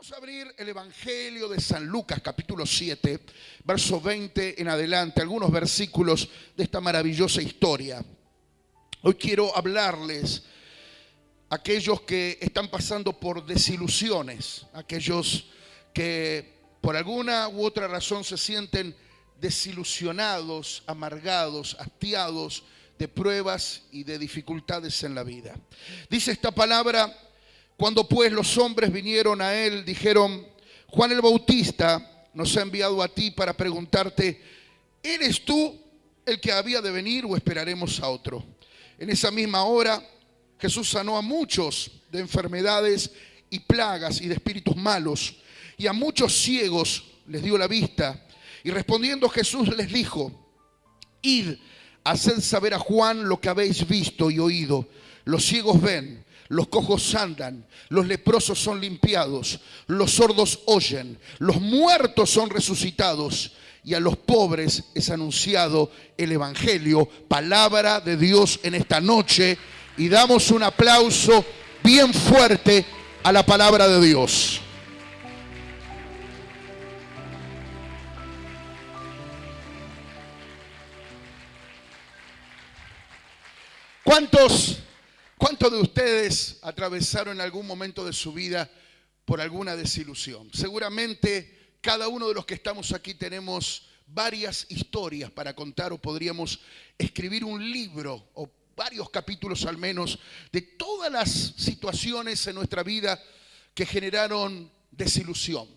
Vamos a abrir el Evangelio de San Lucas, capítulo 7, verso 20 en adelante, algunos versículos de esta maravillosa historia. Hoy quiero hablarles a aquellos que están pasando por desilusiones, aquellos que por alguna u otra razón se sienten desilusionados, amargados, hastiados de pruebas y de dificultades en la vida. Dice esta palabra: cuando pues los hombres vinieron a él, dijeron: Juan el Bautista nos ha enviado a ti para preguntarte, ¿eres tú el que había de venir o esperaremos a otro? En esa misma hora Jesús sanó a muchos de enfermedades y plagas y de espíritus malos, y a muchos ciegos les dio la vista. Y respondiendo Jesús les dijo: id, haced saber a Juan lo que habéis visto y oído. Los ciegos ven, los cojos andan, los leprosos son limpiados, los sordos oyen, los muertos son resucitados, y a los pobres es anunciado el Evangelio. Palabra de Dios en esta noche, y damos un aplauso bien fuerte a la palabra de Dios. ¿Cuántos de ustedes atravesaron en algún momento de su vida por alguna desilusión? Seguramente cada uno de los que estamos aquí tenemos varias historias para contar, o podríamos escribir un libro o varios capítulos al menos de todas las situaciones en nuestra vida que generaron desilusión.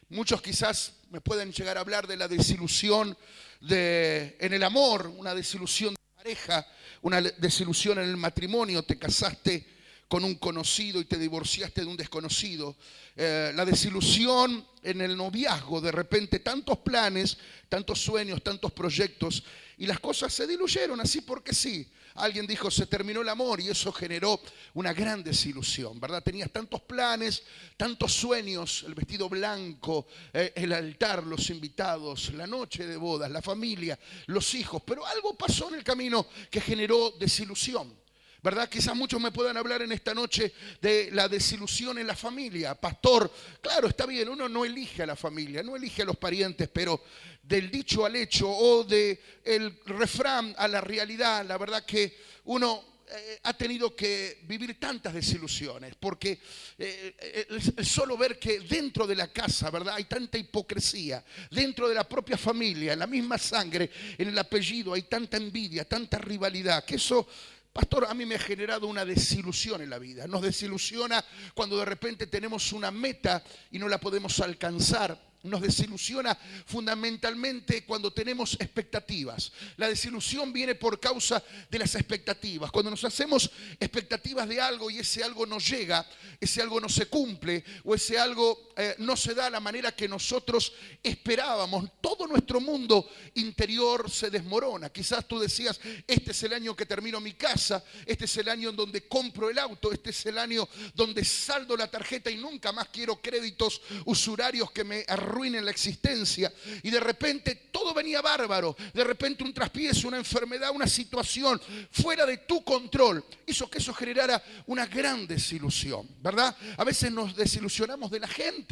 Muchos quizás me pueden llegar a hablar de la desilusión en el amor, una desilusión de pareja, una desilusión en el matrimonio. Te casaste con un conocido y te divorciaste de un desconocido. La desilusión en el noviazgo, de repente tantos planes, tantos sueños, tantos proyectos, y las cosas se diluyeron así porque sí. Alguien dijo: se terminó el amor, y eso generó una gran desilusión, ¿verdad? Tenías tantos planes, tantos sueños, el vestido blanco, el altar, los invitados, la noche de bodas, la familia, los hijos, pero algo pasó en el camino que generó desilusión, ¿verdad? Quizás muchos me puedan hablar en esta noche de la desilusión en la familia. Pastor, claro, está bien, uno no elige a la familia, no elige a los parientes, pero del dicho al hecho, o del refrán a la realidad, la verdad que uno ha tenido que vivir tantas desilusiones, porque el solo ver que dentro de la casa, ¿verdad?, hay tanta hipocresía, dentro de la propia familia, en la misma sangre, en el apellido, hay tanta envidia, tanta rivalidad, que eso, pastor, a mí me ha generado una desilusión en la vida. Nos desilusiona cuando de repente tenemos una meta y no la podemos alcanzar. Nos desilusiona fundamentalmente cuando tenemos expectativas. La desilusión viene por causa de las expectativas. Cuando nos hacemos expectativas de algo y ese algo no llega, ese algo no se cumple, o ese algo no se da de la manera que nosotros esperábamos, todo nuestro mundo interior se desmorona. Quizás tú decías: este es el año que termino mi casa, este es el año en donde compro el auto, este es el año donde saldo la tarjeta y nunca más quiero créditos usurarios que me arruinen la existencia. Y de repente todo venía bárbaro, de repente un traspiés, una enfermedad, una situación fuera de tu control hizo que eso generara una gran desilusión, ¿verdad? A veces nos desilusionamos de la gente.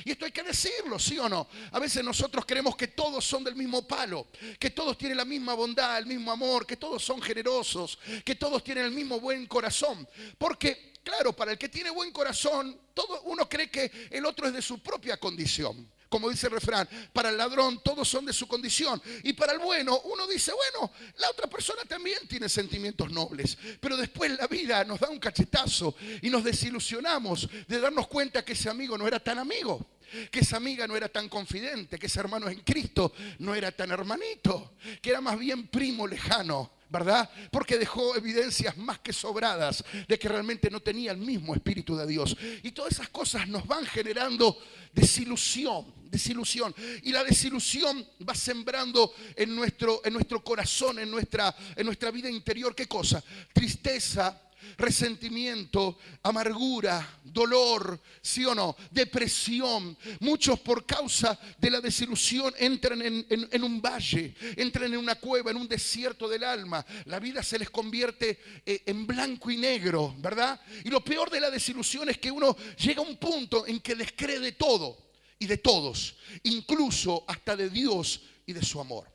Y esto hay que decirlo, ¿sí o no? A veces nosotros creemos que todos son del mismo palo, que todos tienen la misma bondad, el mismo amor, que todos son generosos, que todos tienen el mismo buen corazón. Porque, claro, para el que tiene buen corazón, uno cree que el otro es de su propia condición. Como dice el refrán, para el ladrón todos son de su condición. Y para el bueno, uno dice: bueno, la otra persona también tiene sentimientos nobles. Pero después la vida nos da un cachetazo y nos desilusionamos de darnos cuenta que ese amigo no era tan amigo, que esa amiga no era tan confidente, que ese hermano en Cristo no era tan hermanito, que era más bien primo lejano, ¿verdad? Porque dejó evidencias más que sobradas de que realmente no tenía el mismo Espíritu de Dios. Y todas esas cosas nos van generando desilusión. Y la desilusión va sembrando en nuestro corazón, en nuestra vida interior, ¿qué cosa? Tristeza, resentimiento, amargura, dolor, ¿sí o no? Depresión. Muchos por causa de la desilusión entran en un valle, entran en una cueva, en un desierto del alma. La vida se les convierte en blanco y negro, ¿verdad? Y lo peor de la desilusión es que uno llega a un punto en que descree de todo y de todos, incluso hasta de Dios y de su amor.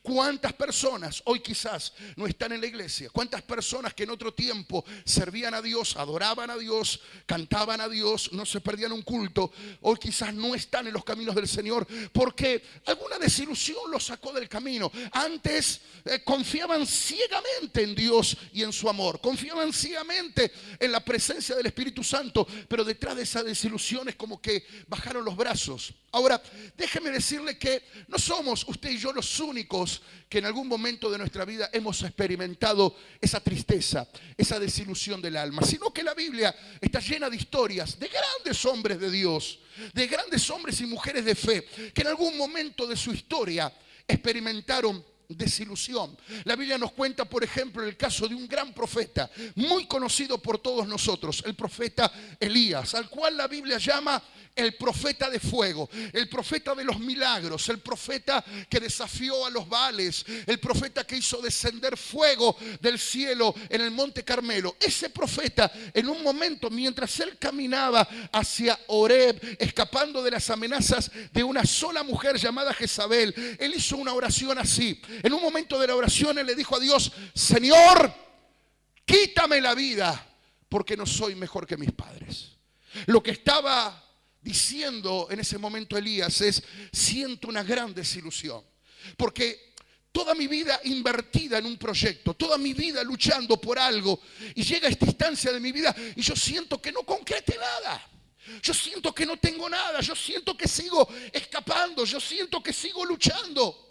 ¿Cuántas personas hoy quizás no están en la iglesia? ¿Cuántas personas que en otro tiempo servían a Dios, adoraban a Dios, cantaban a Dios, no se perdían un culto, hoy quizás no están en los caminos del Señor porque alguna desilusión los sacó del camino? Antes confiaban ciegamente en Dios y en su amor, confiaban ciegamente en la presencia del Espíritu Santo, pero detrás de esa desilusión es como que bajaron los brazos. Ahora, déjeme decirle que no somos usted y yo los únicos que en algún momento de nuestra vida hemos experimentado esa tristeza, esa desilusión del alma, sino que la Biblia está llena de historias de grandes hombres de Dios, de grandes hombres y mujeres de fe, que en algún momento de su historia experimentaron desilusión. La Biblia nos cuenta, por ejemplo, el caso de un gran profeta, muy conocido por todos nosotros, el profeta Elías, al cual la Biblia llama el profeta de fuego, el profeta de los milagros, el profeta que desafió a los Baales, el profeta que hizo descender fuego del cielo en el monte Carmelo. Ese profeta, en un momento, mientras él caminaba hacia Horeb, escapando de las amenazas de una sola mujer llamada Jezabel, él hizo una oración así. En un momento de la oración él le dijo a Dios: Señor, quítame la vida, porque no soy mejor que mis padres. Lo que estaba diciendo en ese momento Elías es: siento una gran desilusión, porque toda mi vida invertida en un proyecto, toda mi vida luchando por algo, y llega a esta instancia de mi vida y yo siento que no concrete nada. Yo siento que no tengo nada, yo siento que sigo escapando, yo siento que sigo luchando.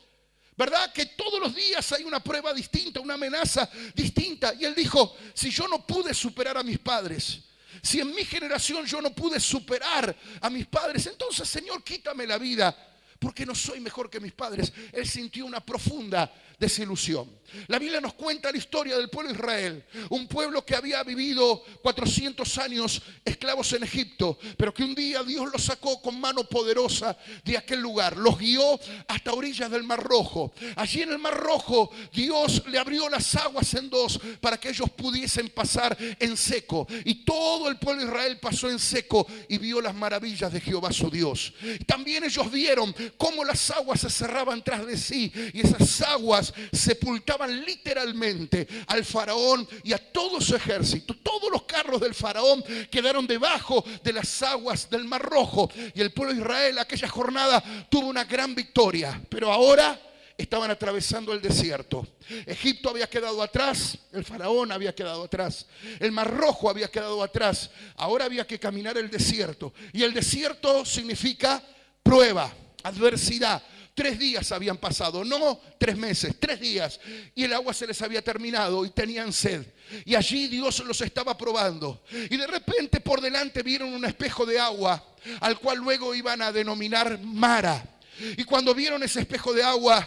¿Verdad? Que todos los días hay una prueba distinta, una amenaza distinta. Y él dijo: si yo no pude superar a mis padres, si en mi generación yo no pude superar a mis padres, entonces, Señor, quítame la vida, porque no soy mejor que mis padres. Él sintió una profunda desilusión. La Biblia nos cuenta la historia del pueblo de Israel, un pueblo que había vivido 400 años esclavos en Egipto, pero que un día Dios los sacó con mano poderosa de aquel lugar, los guió hasta orillas del Mar Rojo. Allí en el Mar Rojo Dios le abrió las aguas en dos para que ellos pudiesen pasar en seco, y todo el pueblo de Israel pasó en seco y vio las maravillas de Jehová su Dios. Y también ellos vieron cómo las aguas se cerraban tras de sí, y esas aguas sepultaban literalmente al faraón y a todo su ejército. Todos los carros del faraón quedaron debajo de las aguas del Mar Rojo, y el pueblo de Israel aquella jornada tuvo una gran victoria. Pero ahora estaban atravesando el desierto. Egipto había quedado atrás, el faraón había quedado atrás, el Mar Rojo había quedado atrás. Ahora había que caminar el desierto, y el desierto significa prueba, adversidad. 3 días habían pasado, no 3 meses, 3 días. Y el agua se les había terminado y tenían sed. Y allí Dios los estaba probando. Y de repente por delante vieron un espejo de agua, al cual luego iban a denominar Mara. Y cuando vieron ese espejo de agua,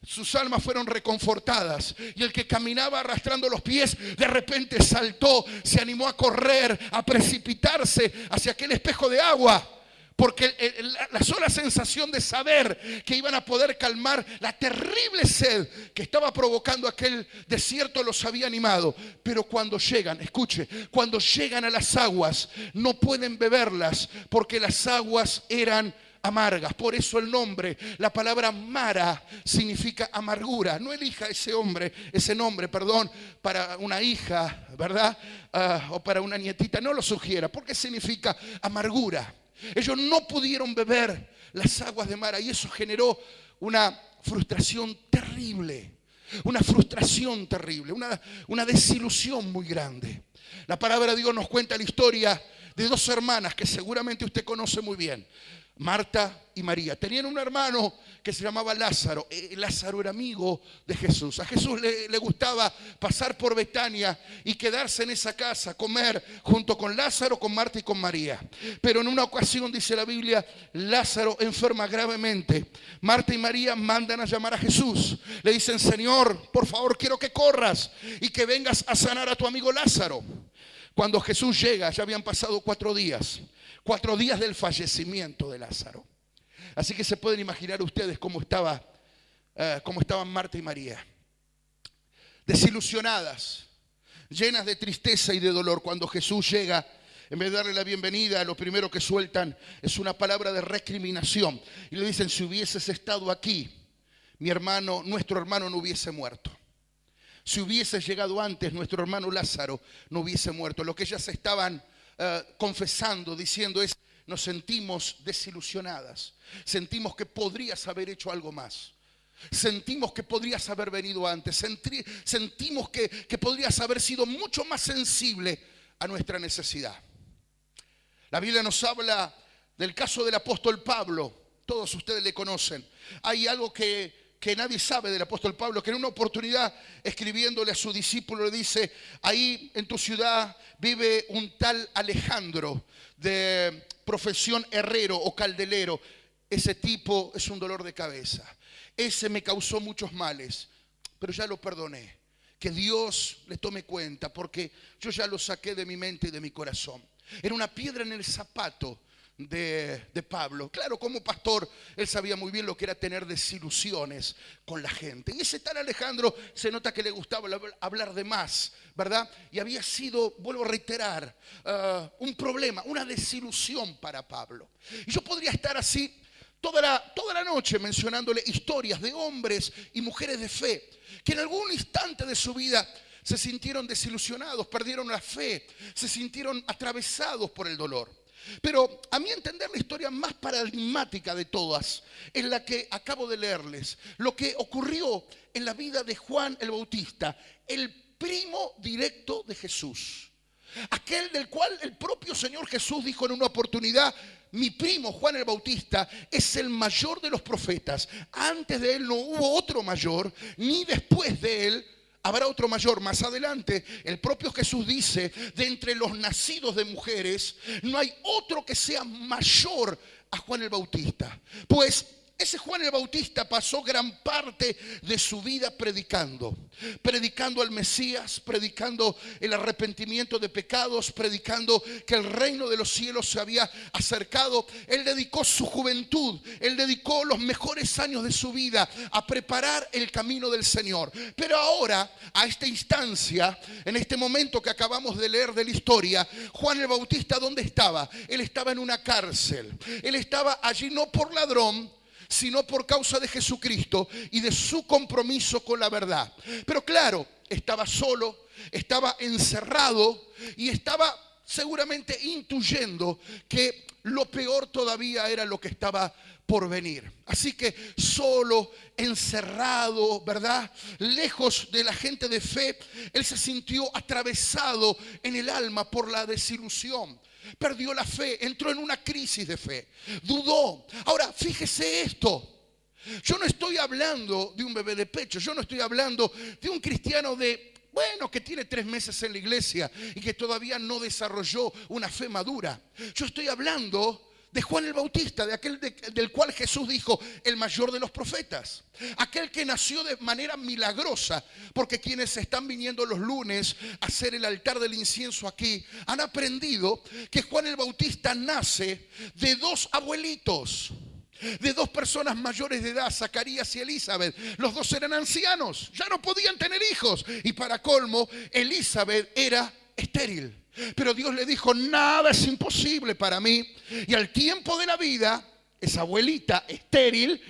sus almas fueron reconfortadas. Y el que caminaba arrastrando los pies, de repente saltó, se animó a correr, a precipitarse hacia aquel espejo de agua. Porque la sola sensación de saber que iban a poder calmar la terrible sed que estaba provocando aquel desierto los había animado. Pero cuando llegan, escuche, cuando llegan a las aguas, no pueden beberlas porque las aguas eran amargas. Por eso el nombre, la palabra Mara, significa amargura. No elija ese nombre, para una hija, ¿verdad? O para una nietita, no lo sugiera, porque significa amargura. Ellos no pudieron beber las aguas de Mara, y eso generó una frustración terrible, una desilusión muy grande. La palabra de Dios nos cuenta la historia de 2 hermanas que seguramente usted conoce muy bien, Marta y María. Tenían un hermano que se llamaba Lázaro. Lázaro era amigo de Jesús. A Jesús le gustaba pasar por Betania y quedarse en esa casa, comer junto con Lázaro, con Marta y con María. Pero en una ocasión, dice la Biblia, Lázaro enferma gravemente. Marta y María mandan a llamar a Jesús. Le dicen: Señor, por favor, quiero que corras y que vengas a sanar a tu amigo Lázaro. Cuando Jesús llega, ya habían pasado 4 días. 4 días del fallecimiento de Lázaro. Así que se pueden imaginar ustedes cómo estaban Marta y María. Desilusionadas, llenas de tristeza y de dolor. Cuando Jesús llega, en vez de darle la bienvenida, lo primero que sueltan es una palabra de recriminación. Y le dicen, si hubieses estado aquí, nuestro hermano no hubiese muerto. Si hubiese llegado antes, nuestro hermano Lázaro no hubiese muerto. Lo que ellas estaban confesando, diciendo es, nos sentimos desilusionadas. Sentimos que podrías haber hecho algo más. Sentimos que podrías haber venido antes. Sentimos que podrías haber sido mucho más sensible a nuestra necesidad. La Biblia nos habla del caso del apóstol Pablo. Todos ustedes le conocen. Hay algo que nadie sabe del apóstol Pablo, que en una oportunidad escribiéndole a su discípulo le dice, ahí en tu ciudad vive un tal Alejandro de profesión herrero o caldelero. Ese tipo es un dolor de cabeza. Ese me causó muchos males, pero ya lo perdoné. Que Dios le tome cuenta, porque yo ya lo saqué de mi mente y de mi corazón. Era una piedra en el zapato de Pablo. Claro, como pastor, él sabía muy bien lo que era tener desilusiones con la gente. Y ese tal Alejandro se nota que le gustaba hablar de más, ¿verdad? Y había sido, vuelvo a reiterar, un problema, una desilusión para Pablo. Y yo podría estar así toda la noche mencionándole historias de hombres y mujeres de fe que en algún instante de su vida se sintieron desilusionados, perdieron la fe, se sintieron atravesados por el dolor. Pero a mi entender la historia más paradigmática de todas es la que acabo de leerles. Lo que ocurrió en la vida de Juan el Bautista, el primo directo de Jesús. Aquel del cual el propio Señor Jesús dijo en una oportunidad, mi primo Juan el Bautista es el mayor de los profetas. Antes de él no hubo otro mayor, ni después de él habrá otro mayor. Más adelante el propio Jesús dice, de entre los nacidos de mujeres no hay otro que sea mayor a Juan el Bautista. Pues ese Juan el Bautista pasó gran parte de su vida predicando al Mesías, predicando el arrepentimiento de pecados, predicando que el reino de los cielos se había acercado. Él dedicó su juventud, él dedicó los mejores años de su vida a preparar el camino del Señor. Pero ahora, a esta instancia, en este momento que acabamos de leer de la historia, Juan el Bautista, ¿dónde estaba? Él estaba en una cárcel. Él estaba allí no por ladrón, sino por causa de Jesucristo y de su compromiso con la verdad. Pero claro, estaba solo, estaba encerrado y estaba seguramente intuyendo que lo peor todavía era lo que estaba por venir. Así que solo, encerrado, ¿verdad? Lejos de la gente de fe, él se sintió atravesado en el alma por la desilusión. Perdió la fe, entró en una crisis de fe, dudó. Ahora, fíjese esto. Yo no estoy hablando de un bebé de pecho, yo no estoy hablando de un cristiano que tiene 3 meses en la iglesia y que todavía no desarrolló una fe madura. Yo estoy hablando de Juan el Bautista, de aquel del cual Jesús dijo, el mayor de los profetas. Aquel que nació de manera milagrosa, porque quienes están viniendo los lunes a hacer el altar del incienso aquí, han aprendido que Juan el Bautista nace de 2 abuelitos, de 2 personas mayores de edad, Zacarías y Elizabeth. Los 2 eran ancianos, ya no podían tener hijos. Y para colmo, Elizabeth era estéril. Pero Dios le dijo, nada es imposible para mí. Y al tiempo de la vida, esa abuelita estéril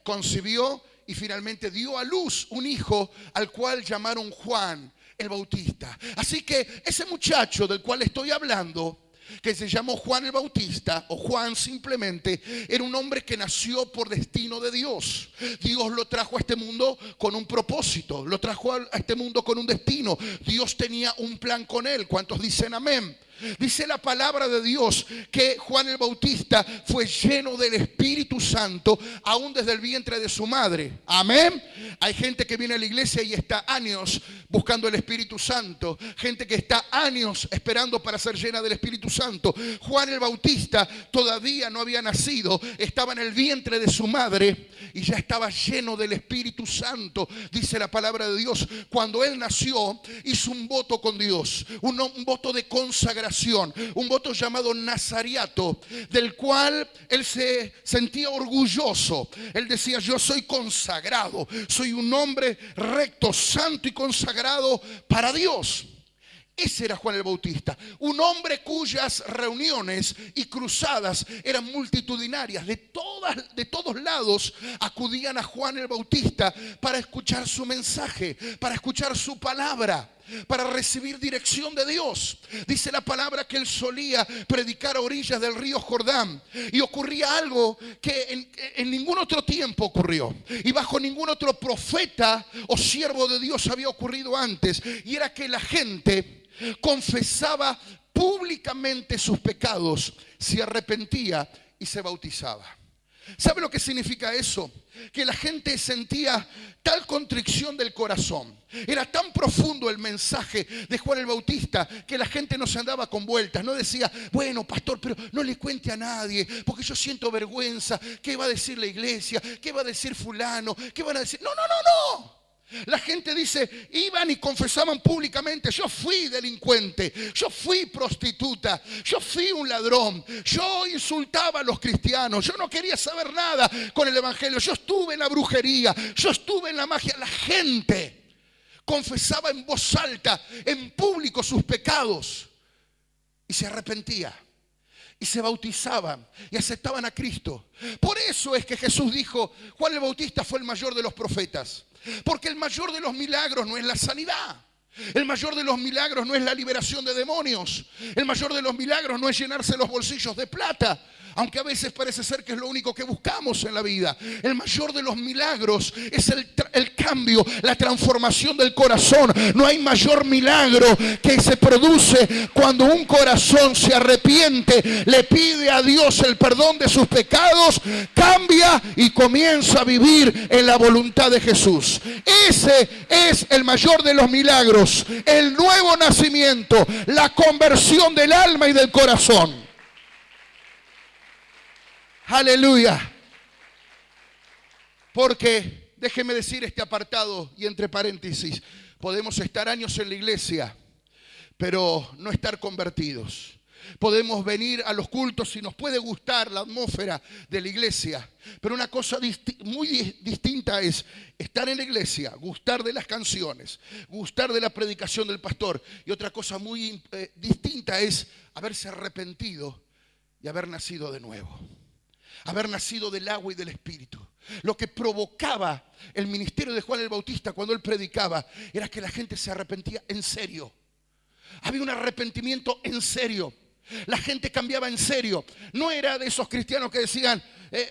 concibió y finalmente dio a luz un hijo al cual llamaron Juan el Bautista. Así que ese muchacho del cual estoy hablando, que se llamó Juan el Bautista, o Juan simplemente, era un hombre que nació por destino de Dios. Dios lo trajo a este mundo con un propósito, lo trajo a este mundo con un destino. Dios tenía un plan con él. ¿Cuántos dicen amén? Dice la palabra de Dios que Juan el Bautista fue lleno del Espíritu Santo aún desde el vientre de su madre. Amén. Hay gente que viene a la iglesia y está años buscando el Espíritu Santo. Gente que está años esperando para ser llena del Espíritu Santo. Juan el Bautista todavía no había nacido. Estaba en el vientre de su madre y ya estaba lleno del Espíritu Santo. Dice la palabra de Dios. Cuando él nació, hizo un voto con Dios. Un voto de consagración. Un voto llamado Nazariato, del cual él se sentía orgulloso. Él decía: yo soy consagrado, soy un hombre recto, santo y consagrado para Dios. Ese era Juan el Bautista, un hombre cuyas reuniones y cruzadas eran multitudinarias. De todos lados acudían a Juan el Bautista para escuchar su mensaje, para escuchar su palabra, para recibir dirección de Dios. Dice la palabra que él solía predicar a orillas del río Jordán, y ocurría algo que en ningún otro tiempo ocurrió, y bajo ningún otro profeta o siervo de Dios había ocurrido antes, y era que la gente confesaba públicamente sus pecados, se arrepentía y se bautizaba. ¿Sabe lo que significa eso? Que la gente sentía tal contrición del corazón. Era tan profundo el mensaje de Juan el Bautista que la gente no se andaba con vueltas. No decía: bueno, pastor, pero no le cuente a nadie porque yo siento vergüenza. ¿Qué va a decir la iglesia? ¿Qué va a decir fulano? ¿Qué van a decir? No, no, no, no. La gente dice, iban y confesaban públicamente: yo fui delincuente, yo fui prostituta, yo fui un ladrón, yo insultaba a los cristianos, yo no quería saber nada con el evangelio, yo estuve en la brujería, yo estuve en la magia. La gente confesaba en voz alta, en público, sus pecados y se arrepentía. Y se bautizaban y aceptaban a Cristo. Por eso es que Jesús dijo: Juan el Bautista fue el mayor de los profetas. Porque el mayor de los milagros no es la sanidad. El mayor de los milagros no es la liberación de demonios. El mayor de los milagros no es llenarse los bolsillos de plata, aunque a veces parece ser que es lo único que buscamos en la vida. El mayor de los milagros es el cambio, la transformación del corazón. No hay mayor milagro que se produce cuando un corazón se arrepiente, le pide a Dios el perdón de sus pecados, cambia y comienza a vivir en la voluntad de Jesús. Ese es el mayor de los milagros, el nuevo nacimiento, la conversión del alma y del corazón. Aleluya. Porque, déjeme decir este apartado y entre paréntesis, podemos estar años en la iglesia, pero no estar convertidos. Podemos venir a los cultos y nos puede gustar la atmósfera de la iglesia, pero una cosa muy distinta es estar en la iglesia, gustar de las canciones, gustar de la predicación del pastor, y otra cosa muy distinta es haberse arrepentido y haber nacido de nuevo. Haber nacido del agua y del Espíritu. Lo que provocaba el ministerio de Juan el Bautista cuando él predicaba era que la gente se arrepentía en serio. Había un arrepentimiento en serio. La gente cambiaba en serio. No era de esos cristianos que decían: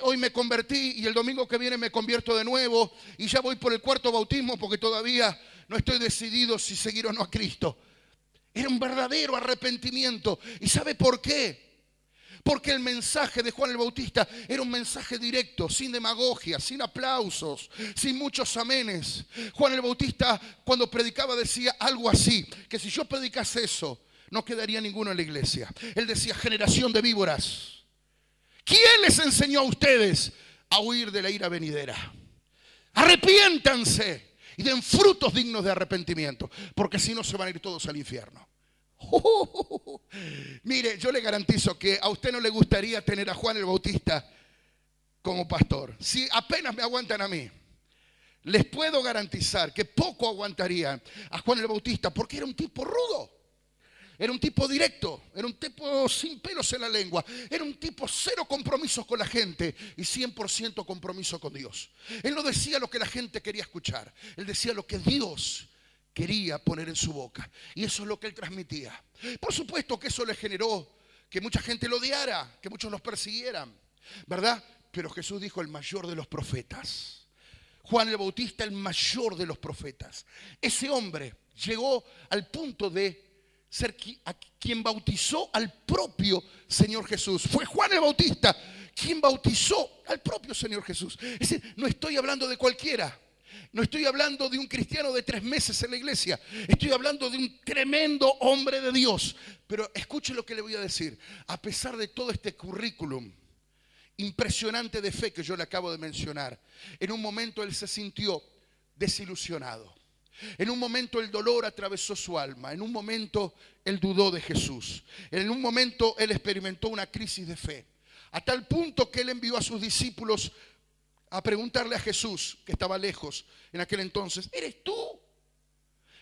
hoy me convertí y el domingo que viene me convierto de nuevo y ya voy por el cuarto bautismo porque todavía no estoy decidido si seguir o no a Cristo. Era un verdadero arrepentimiento. ¿Y sabe por qué? Porque el mensaje de Juan el Bautista era un mensaje directo, sin demagogia, sin aplausos, sin muchos amenes. Juan el Bautista, cuando predicaba, decía algo así: que si yo predicase eso, no quedaría ninguno en la iglesia. Él decía: generación de víboras, ¿quién les enseñó a ustedes a huir de la ira venidera? Arrepiéntanse y den frutos dignos de arrepentimiento, porque si no se van a ir todos al infierno. Mire, yo le garantizo que a usted no le gustaría tener a Juan el Bautista como pastor. Si apenas me aguantan a mí, les puedo garantizar que poco aguantarían a Juan el Bautista, porque era un tipo rudo, era un tipo directo, era un tipo sin pelos en la lengua, era un tipo cero compromisos con la gente y 100% compromiso con Dios. Él no decía lo que la gente quería escuchar, él decía lo que Dios quería poner en su boca, y eso es lo que él transmitía. Por supuesto que eso le generó que mucha gente lo odiara, que muchos los persiguieran, ¿verdad? Pero Jesús dijo: el mayor de los profetas. Juan el Bautista, el mayor de los profetas. Ese hombre llegó al punto de ser a quien bautizó al propio Señor Jesús. Fue Juan el Bautista quien bautizó al propio Señor Jesús. Es decir, no estoy hablando de cualquiera. No estoy hablando de un cristiano de 3 meses en la iglesia. Estoy hablando de un tremendo hombre de Dios. Pero escuche lo que le voy a decir. A pesar de todo este currículum impresionante de fe que yo le acabo de mencionar, en un momento él se sintió desilusionado. En un momento el dolor atravesó su alma. En un momento él dudó de Jesús. En un momento él experimentó una crisis de fe. A tal punto que él envió a sus discípulos a preguntarle a Jesús, que estaba lejos en aquel entonces: ¿eres tú?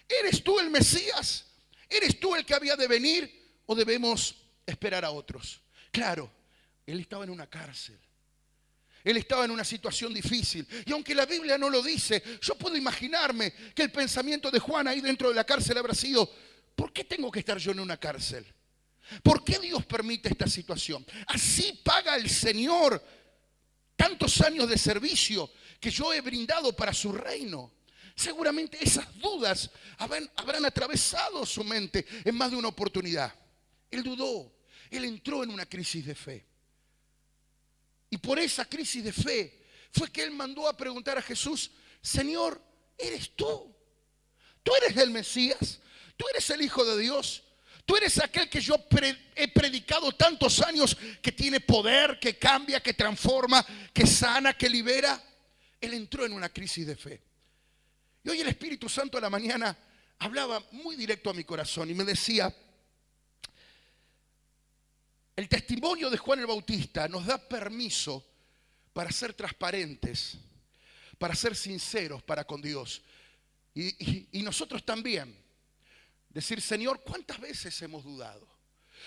¿Eres tú el Mesías? ¿Eres tú el que había de venir o debemos esperar a otros? Claro, él estaba en una cárcel. Él estaba en una situación difícil. Y aunque la Biblia no lo dice, yo puedo imaginarme que el pensamiento de Juan ahí dentro de la cárcel habrá sido: ¿por qué tengo que estar yo en una cárcel? ¿Por qué Dios permite esta situación? Así paga el Señor tantos años de servicio que yo he brindado para su reino. Seguramente esas dudas habrán atravesado su mente en más de una oportunidad. Él dudó, él entró en una crisis de fe. Y por esa crisis de fe fue que él mandó a preguntar a Jesús: Señor, ¿eres tú? ¿Tú eres el Mesías? ¿Tú eres el Hijo de Dios? ¿Tú eres aquel que yo he predicado tantos años, que tiene poder, que cambia, que transforma, que sana, que libera? Él entró en una crisis de fe. Y hoy el Espíritu Santo a la mañana hablaba muy directo a mi corazón y me decía: el testimonio de Juan el Bautista nos da permiso para ser transparentes, para ser sinceros para con Dios. Y nosotros también. Decir: Señor, ¿cuántas veces hemos dudado?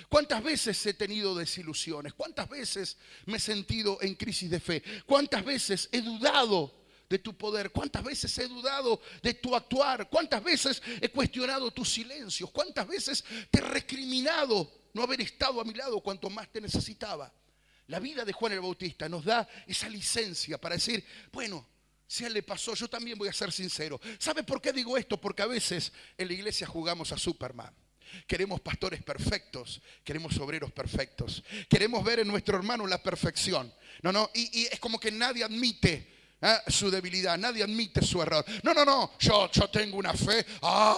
¿Cuántas veces he tenido desilusiones? ¿Cuántas veces me he sentido en crisis de fe? ¿Cuántas veces he dudado de tu poder? ¿Cuántas veces he dudado de tu actuar? ¿Cuántas veces he cuestionado tus silencios? ¿Cuántas veces te he recriminado no haber estado a mi lado cuanto más te necesitaba? La vida de Juan el Bautista nos da esa licencia para decir: bueno, si a él le pasó, yo también voy a ser sincero. ¿Sabe por qué digo esto? Porque a veces en la iglesia jugamos a Superman. Queremos pastores perfectos, queremos obreros perfectos. Queremos ver en nuestro hermano la perfección. Y es como que nadie admite su debilidad, nadie admite su error. No, yo tengo una fe.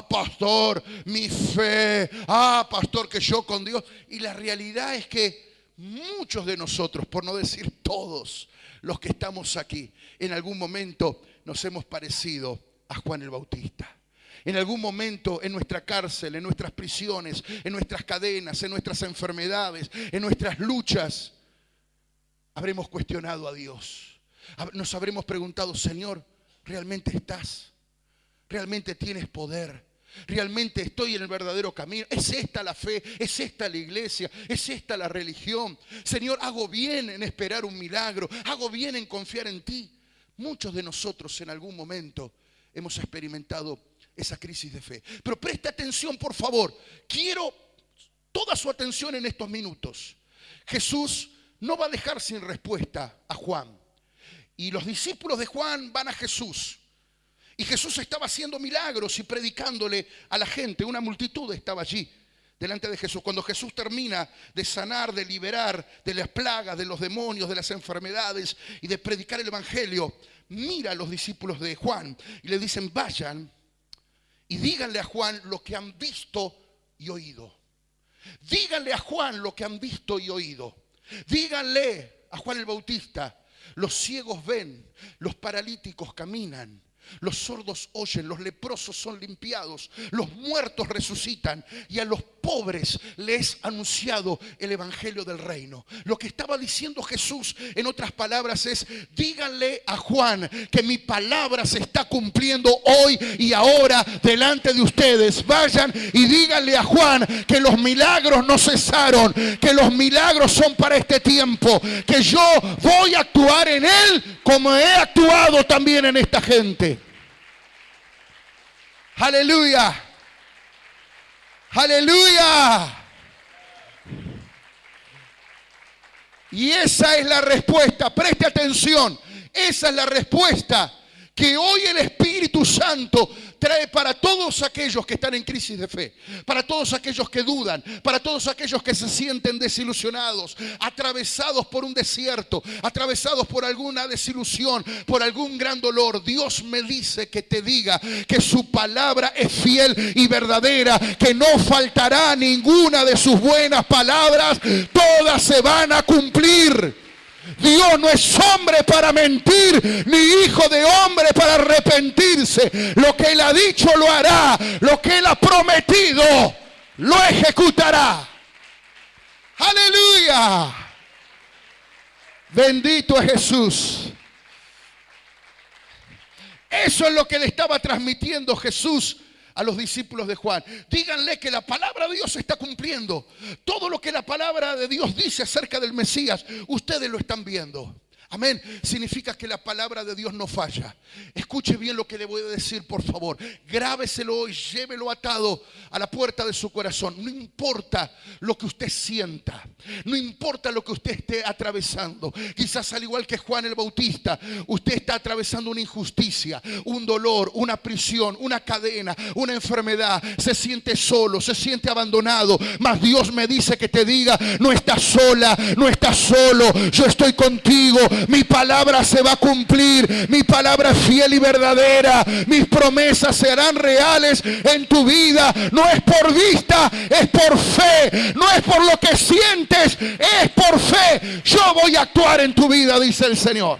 Pastor, mi fe. Pastor, que yo con Dios. Y la realidad es que muchos de nosotros, por no decir todos los que estamos aquí, en algún momento nos hemos parecido a Juan el Bautista. En algún momento en nuestra cárcel, en nuestras prisiones, en nuestras cadenas, en nuestras enfermedades, en nuestras luchas, habremos cuestionado a Dios. Nos habremos preguntado: Señor, ¿realmente estás? ¿Realmente tienes poder? ¿Realmente estoy en el verdadero camino? ¿Es esta la fe? ¿Es esta la iglesia? ¿Es esta la religión? Señor, ¿hago bien en esperar un milagro? ¿Hago bien en confiar en ti? Muchos de nosotros en algún momento hemos experimentado esa crisis de fe. Pero preste atención, por favor. Quiero toda su atención en estos minutos. Jesús no va a dejar sin respuesta a Juan. Y los discípulos de Juan van a Jesús. Y Jesús estaba haciendo milagros y predicándole a la gente. Una multitud estaba allí delante de Jesús. Cuando Jesús termina de sanar, de liberar de las plagas, de los demonios, de las enfermedades y de predicar el evangelio, mira a los discípulos de Juan y le dicen: vayan y díganle a Juan lo que han visto y oído. Díganle a Juan lo que han visto y oído. Díganle a Juan el Bautista: los ciegos ven, los paralíticos caminan, los sordos oyen, los leprosos son limpiados, los muertos resucitan, y a los pobres les ha anunciado el evangelio del reino. Lo que estaba diciendo Jesús, en otras palabras, es: díganle a Juan que mi palabra se está cumpliendo hoy y ahora delante de ustedes. Vayan y díganle a Juan que los milagros no cesaron, que los milagros son para este tiempo, que yo voy a actuar en él como he actuado también en esta gente. Aleluya. Aleluya. Y esa es la respuesta. Preste atención. Esa es la respuesta que hoy el Espíritu Santo trae para todos aquellos que están en crisis de fe, para todos aquellos que dudan, para todos aquellos que se sienten desilusionados, atravesados por un desierto, atravesados por alguna desilusión, por algún gran dolor. Dios me dice que te diga que su palabra es fiel y verdadera, que no faltará ninguna de sus buenas palabras, todas se van a cumplir. Dios no es hombre para mentir, ni hijo de hombre para arrepentirse. Lo que Él ha dicho lo hará, lo que Él ha prometido lo ejecutará. ¡Aleluya! Bendito es Jesús. Eso es lo que le estaba transmitiendo Jesús a los discípulos de Juan. Díganle que la palabra de Dios se está cumpliendo. Todo lo que la palabra de Dios dice acerca del Mesías, ustedes lo están viendo. Amén. Significa que la palabra de Dios no falla. Escuche bien lo que le voy a decir, por favor. Grábeselo y llévelo atado a la puerta de su corazón. No importa lo que usted sienta, no importa lo que usted esté atravesando. Quizás al igual que Juan el Bautista, usted está atravesando una injusticia, un dolor, una prisión, una cadena, una enfermedad. Se siente solo, se siente abandonado. Mas Dios me dice que te diga: no estás sola, no estás solo. Yo estoy contigo. Mi palabra se va a cumplir. Mi palabra es fiel y verdadera. Mis promesas serán reales en tu vida. No es por vista, es por fe. No es por lo que sientes, es por fe. Yo voy a actuar en tu vida, dice el Señor.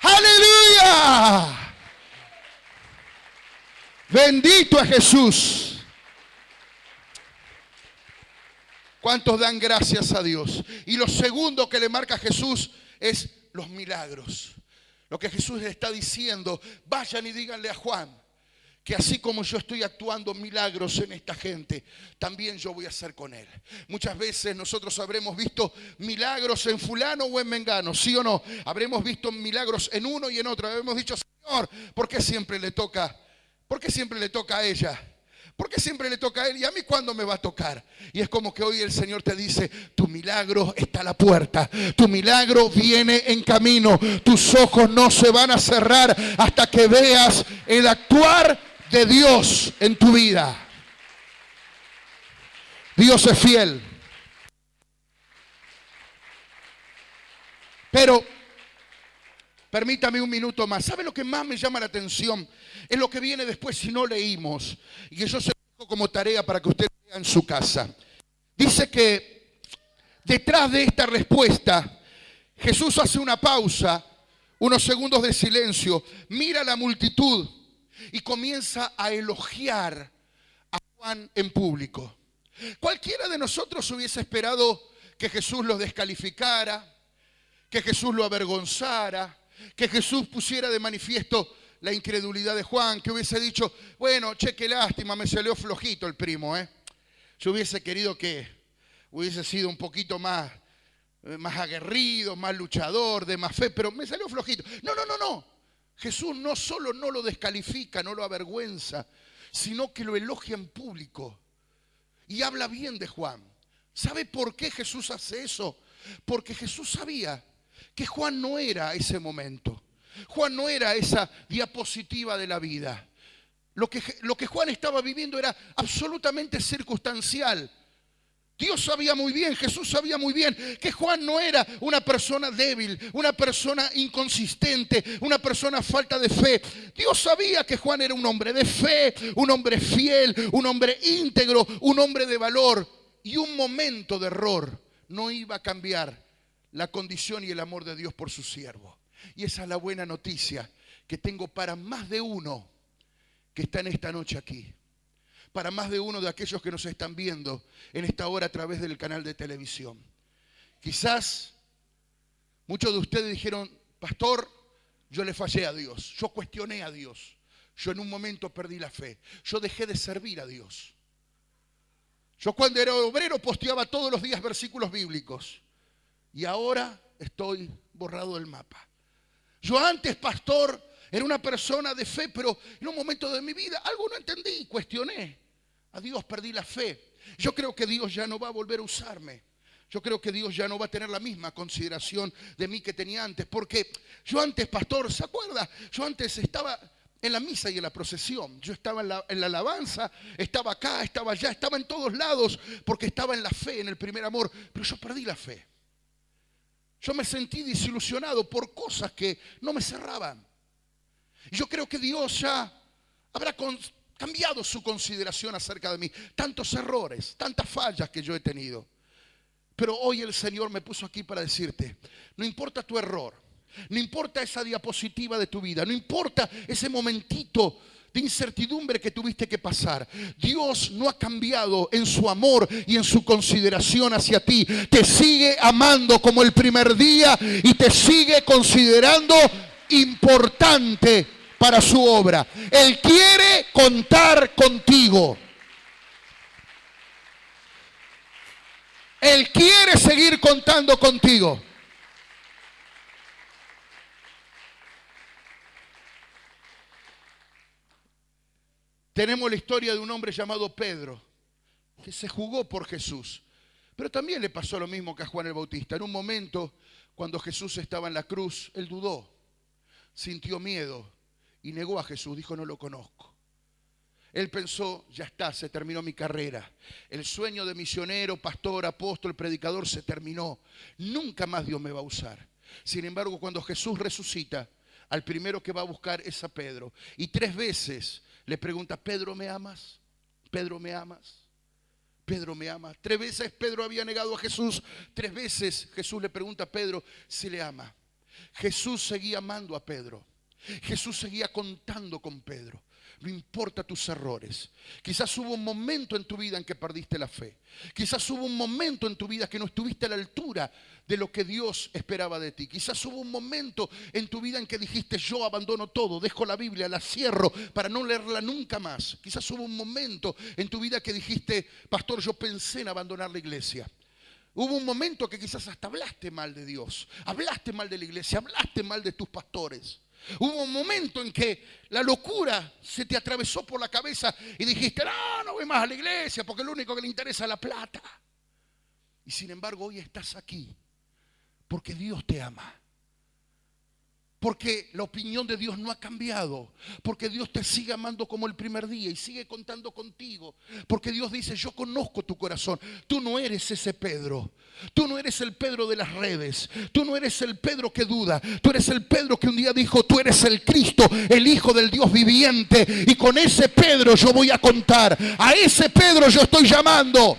¡Aleluya! Bendito es Jesús. ¿Cuántos dan gracias a Dios? Y lo segundo que le marca a Jesús es los milagros. Lo que Jesús le está diciendo: vayan y díganle a Juan que así como yo estoy actuando milagros en esta gente, también yo voy a hacer con él. Muchas veces nosotros habremos visto milagros en fulano o en mengano, ¿sí o no? Habremos visto milagros en uno y en otro. Habremos dicho: Señor, ¿por qué siempre le toca? ¿Por qué siempre le toca a ella? ¿Por qué siempre le toca a él? ¿Y a mí cuándo me va a tocar? Y es como que hoy el Señor te dice: tu milagro está a la puerta. Tu milagro viene en camino. Tus ojos no se van a cerrar hasta que veas el actuar de Dios en tu vida. Dios es fiel. Pero permítame un minuto más. ¿Sabe lo que más me llama la atención? Es lo que viene después si no leímos. Y que yo se lo dejo como tarea para que usted lea en su casa. Dice que detrás de esta respuesta, Jesús hace una pausa, unos segundos de silencio, mira a la multitud y comienza a elogiar a Juan en público. Cualquiera de nosotros hubiese esperado que Jesús lo descalificara, que Jesús lo avergonzara, que Jesús pusiera de manifiesto la incredulidad de Juan, que hubiese dicho: bueno, che, qué lástima, me salió flojito el primo, Yo hubiese querido que hubiese sido un poquito más aguerrido, más luchador, de más fe, pero me salió flojito. No. Jesús no solo no lo descalifica, no lo avergüenza, sino que lo elogia en público y habla bien de Juan. ¿Sabe por qué Jesús hace eso? Porque Jesús sabía que Juan no era ese momento. Juan no era esa diapositiva de la vida. Lo que Juan estaba viviendo era absolutamente circunstancial. Dios sabía muy bien, Jesús sabía muy bien que Juan no era una persona débil, una persona inconsistente, una persona falta de fe. Dios sabía que Juan era un hombre de fe, un hombre fiel, un hombre íntegro, un hombre de valor. Y un momento de error no iba a cambiar la condición y el amor de Dios por su siervo. Y esa es la buena noticia que tengo para más de uno que está en esta noche aquí. Para más de uno de aquellos que nos están viendo en esta hora a través del canal de televisión. Quizás muchos de ustedes dijeron: pastor, yo le fallé a Dios, yo cuestioné a Dios, yo en un momento perdí la fe, yo dejé de servir a Dios. Yo cuando era obrero posteaba todos los días versículos bíblicos y ahora estoy borrado del mapa. Yo antes, pastor, era una persona de fe, pero en un momento de mi vida algo no entendí, cuestioné a Dios, perdí la fe. Yo creo que Dios ya no va a volver a usarme. Yo creo que Dios ya no va a tener la misma consideración de mí que tenía antes. Porque yo antes, pastor, ¿se acuerda? Yo antes estaba en la misa y en la procesión. Yo estaba en la alabanza, estaba acá, estaba allá, estaba en todos lados. Porque estaba en la fe, en el primer amor. Pero yo perdí la fe. Yo me sentí desilusionado por cosas que no me cerraban. Y yo creo que Dios ya habrá cambiado su consideración acerca de mí. Tantos errores, tantas fallas que yo he tenido. Pero hoy el Señor me puso aquí para decirte, no importa tu error, no importa esa diapositiva de tu vida, no importa ese momentito de incertidumbre que tuviste que pasar. Dios no ha cambiado en su amor y en su consideración hacia ti. Te sigue amando como el primer día y te sigue considerando importante para su obra. Él quiere contar contigo. Él quiere seguir contando contigo. Tenemos la historia de un hombre llamado Pedro, que se jugó por Jesús. Pero también le pasó lo mismo que a Juan el Bautista. En un momento, cuando Jesús estaba en la cruz, él dudó, sintió miedo y negó a Jesús. Dijo, no lo conozco. Él pensó, ya está, se terminó mi carrera. El sueño de misionero, pastor, apóstol, predicador se terminó. Nunca más Dios me va a usar. Sin embargo, cuando Jesús resucita, al primero que va a buscar es a Pedro. Y 3 veces le pregunta, ¿Pedro me amas? ¿Pedro me amas? Pedro me ama. 3 veces Pedro había negado a Jesús. 3 veces Jesús le pregunta a Pedro si le ama. Jesús seguía amando a Pedro. Jesús seguía contando con Pedro. No importa tus errores. Quizás hubo un momento en tu vida en que perdiste la fe. Quizás hubo un momento en tu vida que no estuviste a la altura de lo que Dios esperaba de ti. Quizás hubo un momento en tu vida en que dijiste, yo abandono todo, dejo la Biblia, la cierro para no leerla nunca más. Quizás hubo un momento en tu vida que dijiste, pastor, yo pensé en abandonar la iglesia. Hubo un momento que quizás hasta hablaste mal de Dios, hablaste mal de la iglesia, hablaste mal de tus pastores. Hubo un momento en que la locura se te atravesó por la cabeza y dijiste, no voy más a la iglesia porque lo único que le interesa es la plata. Y sin embargo hoy estás aquí porque Dios te ama. Porque la opinión de Dios no ha cambiado. Porque Dios te sigue amando como el primer día y sigue contando contigo. Porque Dios dice, yo conozco tu corazón. Tú no eres ese Pedro. Tú no eres el Pedro de las redes. Tú no eres el Pedro que duda. Tú eres el Pedro que un día dijo, tú eres el Cristo, el Hijo del Dios viviente. Y con ese Pedro yo voy a contar. A ese Pedro yo estoy llamando.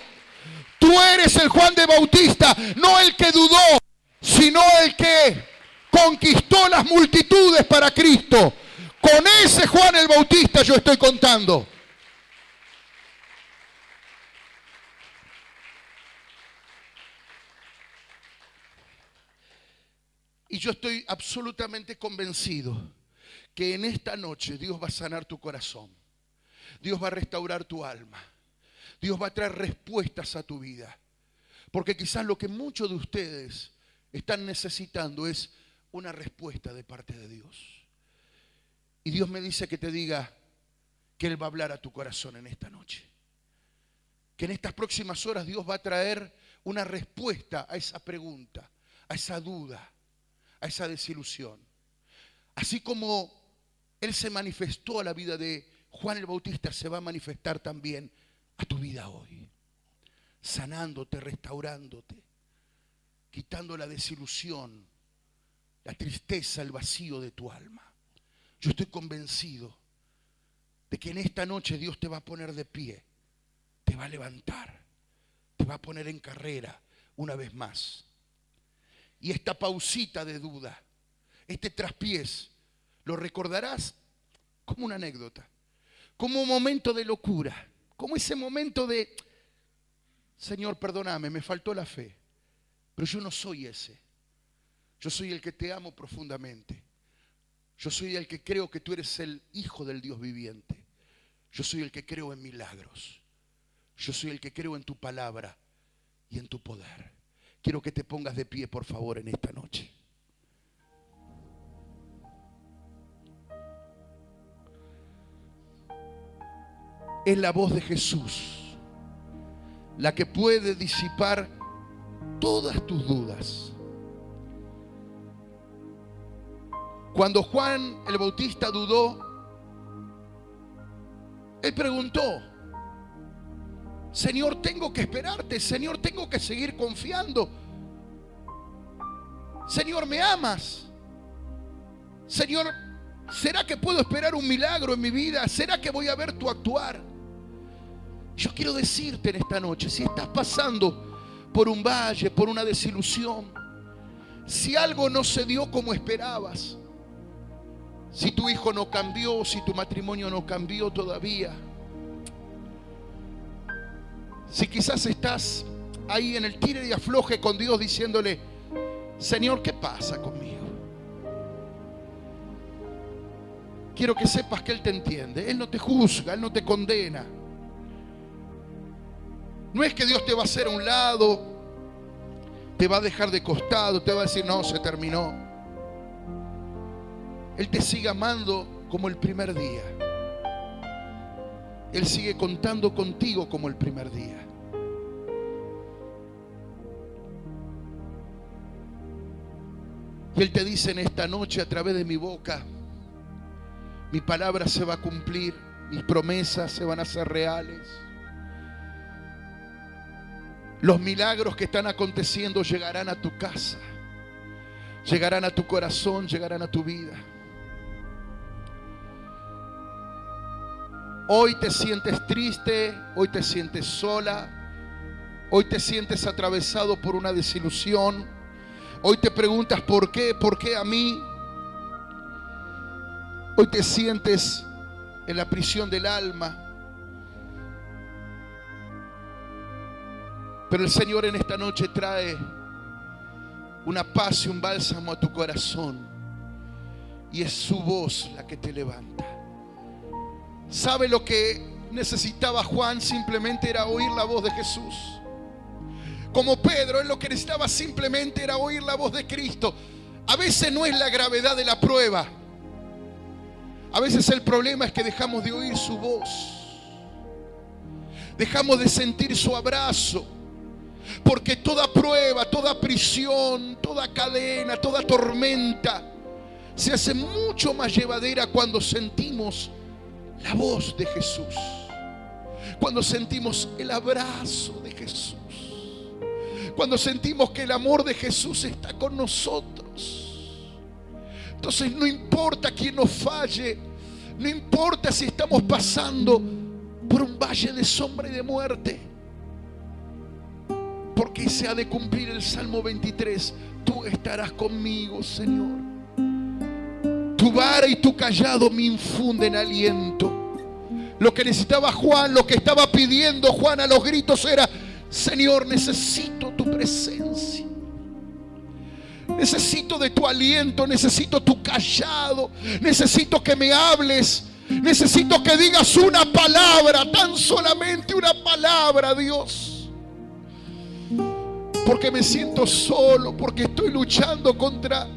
Tú eres el Juan de Bautista, no el que dudó, sino el que conquistó las multitudes para Cristo. Con ese Juan el Bautista yo estoy contando. Y yo estoy absolutamente convencido que en esta noche Dios va a sanar tu corazón. Dios va a restaurar tu alma. Dios va a traer respuestas a tu vida. Porque quizás lo que muchos de ustedes están necesitando es una respuesta de parte de Dios. Y Dios me dice que te diga que Él va a hablar a tu corazón en esta noche. Que en estas próximas horas Dios va a traer una respuesta a esa pregunta, a esa duda, a esa desilusión. Así como Él se manifestó a la vida de Juan el Bautista, se va a manifestar también a tu vida hoy. Sanándote, restaurándote, quitando la desilusión, la tristeza, el vacío de tu alma. Yo estoy convencido de que en esta noche Dios te va a poner de pie, te va a levantar, te va a poner en carrera una vez más. Y esta pausita de duda, este traspiés, lo recordarás como una anécdota, como un momento de locura, como ese momento de, Señor, perdóname, me faltó la fe, pero yo no soy ese. Yo soy el que te amo profundamente. Yo soy el que creo que tú eres el Hijo del Dios viviente. Yo soy el que creo en milagros. Yo soy el que creo en tu palabra y en tu poder. Quiero que te pongas de pie, por favor, en esta noche. Es la voz de Jesús la que puede disipar todas tus dudas. Cuando Juan el Bautista dudó, él preguntó: Señor, tengo que esperarte. Señor, tengo que seguir confiando. Señor, ¿me amas? Señor, ¿será que puedo esperar un milagro en mi vida? ¿Será que voy a ver tu actuar? Yo quiero decirte en esta noche, si estás pasando por un valle, por una desilusión, si algo no se dio como esperabas, si tu hijo no cambió, si tu matrimonio no cambió todavía, si quizás estás ahí en el tire y afloje con Dios diciéndole: Señor, ¿qué pasa conmigo? Quiero que sepas que Él te entiende. Él no te juzga, Él no te condena. No es que Dios te va a hacer a un lado, te va a dejar de costado, te va a decir: no, se terminó. Él te sigue amando como el primer día. Él sigue contando contigo como el primer día. Y Él te dice en esta noche, a través de mi boca, mi palabra se va a cumplir, mis promesas se van a hacer reales. Los milagros que están aconteciendo llegarán a tu casa, llegarán a tu corazón, llegarán a tu vida. Hoy te sientes triste, hoy te sientes sola, hoy te sientes atravesado por una desilusión. Hoy te preguntas: ¿por qué? ¿Por qué a mí? Hoy te sientes en la prisión del alma. Pero el Señor en esta noche trae una paz y un bálsamo a tu corazón. Y es su voz la que te levanta. ¿Sabe lo que necesitaba Juan? Simplemente era oír la voz de Jesús. Como Pedro, él lo que necesitaba simplemente era oír la voz de Cristo. A veces no es la gravedad de la prueba. A veces el problema es que dejamos de oír su voz. Dejamos de sentir su abrazo. Porque toda prueba, toda prisión, toda cadena, toda tormenta se hace mucho más llevadera cuando sentimos la voz de Jesús. Cuando sentimos el abrazo de Jesús. Cuando sentimos que el amor de Jesús está con nosotros. Entonces no importa quién nos falle, no importa si estamos pasando por un valle de sombra y de muerte, porque se ha de cumplir el Salmo 23. Tú estarás conmigo, Señor. Tu vara y tu callado me infunden aliento. Lo que necesitaba Juan, lo que estaba pidiendo Juan a los gritos era: Señor, necesito tu presencia. Necesito de tu aliento, necesito tu callado, necesito que me hables, necesito que digas una palabra, tan solamente una palabra, Dios. Porque me siento solo, porque estoy luchando contra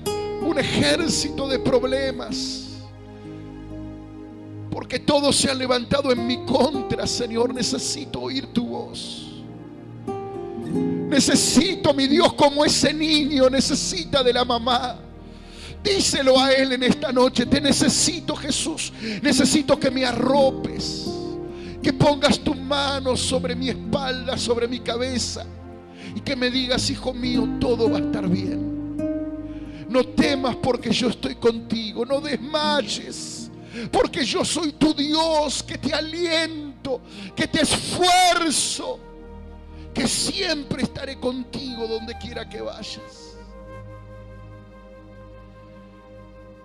un ejército de problemas, porque todos se han levantado en mi contra. Señor, necesito oír tu voz. Necesito, mi Dios, como ese niño necesita de la mamá. Díselo a Él en esta noche: te necesito, Jesús. Necesito que me arropes, que pongas tu mano sobre mi espalda, sobre mi cabeza, y que me digas: hijo mío, todo va a estar bien. No temas, porque yo estoy contigo. No desmayes, porque yo soy tu Dios, que te aliento, que te esfuerzo, que siempre estaré contigo donde quiera que vayas.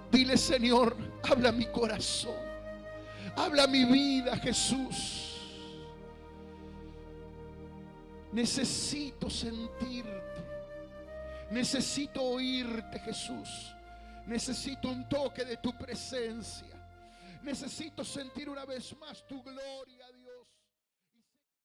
Dile: Señor, habla mi corazón, habla mi vida, Jesús. Necesito sentirte, necesito oírte, Jesús. Necesito un toque de tu presencia. Necesito sentir una vez más tu gloria.